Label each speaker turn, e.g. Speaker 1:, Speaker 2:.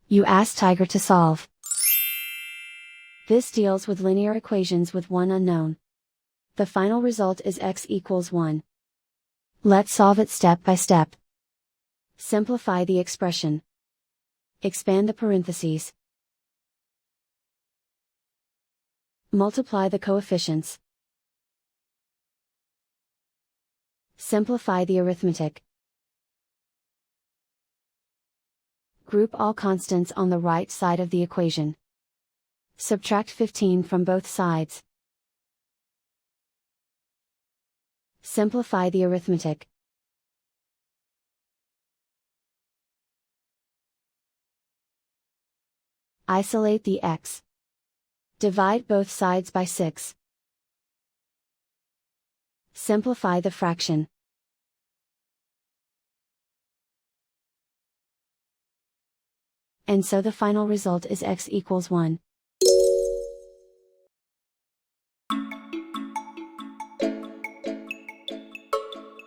Speaker 1: You ask Tiger to solve. This deals with linear equations with one unknown. The final result is x equals 1. Let's solve it step by step. Simplify the expression. Expand the parentheses. Multiply the coefficients. Simplify the arithmetic. Group all constants on the right side of the equation. Subtract 15 from both sides. Simplify the arithmetic. Isolate the x. Divide both sides by 6. Simplify the fraction. And so the final result is x equals 1.